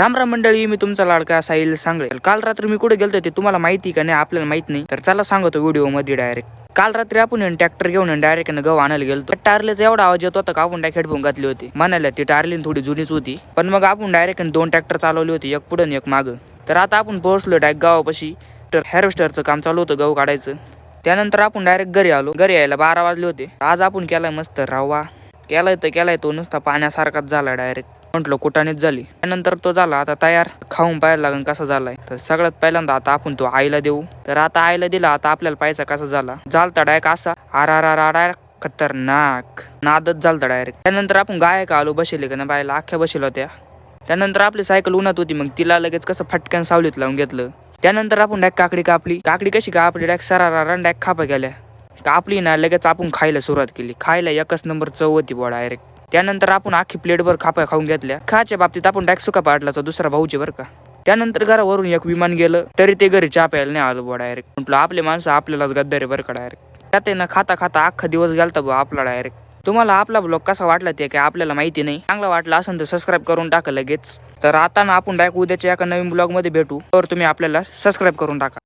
राम राम मंडळी, मी तुमचा लाडका साहिल सांगळे. काल रात्री मी कुठे गेलतो ते तुम्हाला माहिती का नाही आपल्याला माहित नाही, तर चला सांगतो व्हिडिओ मध्ये डायरेक्ट. काल रात्री आपण ट्रॅक्टर घेऊन डायरेक्ट गहू आणायला गेलो. टारलेचा एवढा आवाज येत होता का आपण डायरेक्ट हेडफोन घातली होती. म्हणाल्या ती टारलीन थोडी जुनीच होती, पण मग आपण डायरेक्ट 2 ट्रॅक्टर चालवली होती, एक पुढे आणि एक मागं. तर आता आपण पोहोचलो डायरेक्ट गावापाशी. तर हार्वेस्टरचं काम चालू होतं गहू काढायचं. त्यानंतर आपण डायरेक्ट घरी आलो. घरी यायला 12 वाजले होते. आज आपण केलाय मस्त रवा. केलाय तो नुसता पाण्यासारखाच झाला डायरेक्ट. म्हटलं कुटाणीच झाली. त्यानंतर तो झाला आता तयार. खाऊन पाहायला लागेल कसा झालाय. तर सगळ्यात पहिल्यांदा आता आपण तो आईला देऊ. तर आता आईला दिला. आता आपल्याला पाहायचा कसा झाला. झालता डायरेक्ट असा आर खतरनाक नादच झालता डायरेक्ट. त्यानंतर आपण गायक आलो. बसले का ना बायला अख्ख्या बसल्या होत्या. त्यानंतर आपली सायकल उन्हात होती, मग तिला लगेच कसं फटक्यान सावलीत लावून घेतलं. त्यानंतर आपण डायरेक्ट काकडी कापली. काकडी कशी कापली डायरेक्ट सरारा डायरेक्ट खापा गेल्या. कापली ना लगेच आपण खायला सुरुवात केली. खायला एकच नंबर चव होती बुवा डायरेक्ट. त्यानंतर आपण अख्खी प्लेटभर खापा खाऊन घेतल्या. खाच्या बाबतीत आपण डायरेक्ट सुका पाटलाचा दुसरा भाऊचे बरं का. त्यानंतर घरावरून एक विमान गेलं तरी ते घरी चहा प्यायला नाही आलं बुवा डायरेक्ट. म्हटलं आपले माणसं आपल्यालाच गद्दारे बरं का डायरेक्ट. त्यात ना खाता खाता अख्खा दिवस गेलता बुवा आपला डायरेक्ट. तुम्हाला आपला ब्लॉग कसा वाटला ते काय आपल्याला माहिती नाही. चांगला वाटला असेल तर सबस्क्राईब करून टाका लगेच. तर आता ना आपण डायरेक्ट उद्याच्या एका नवीन ब्लॉग मध्ये भेटू. तर तुम्ही आपल्याला सबस्क्राईब करून टाका.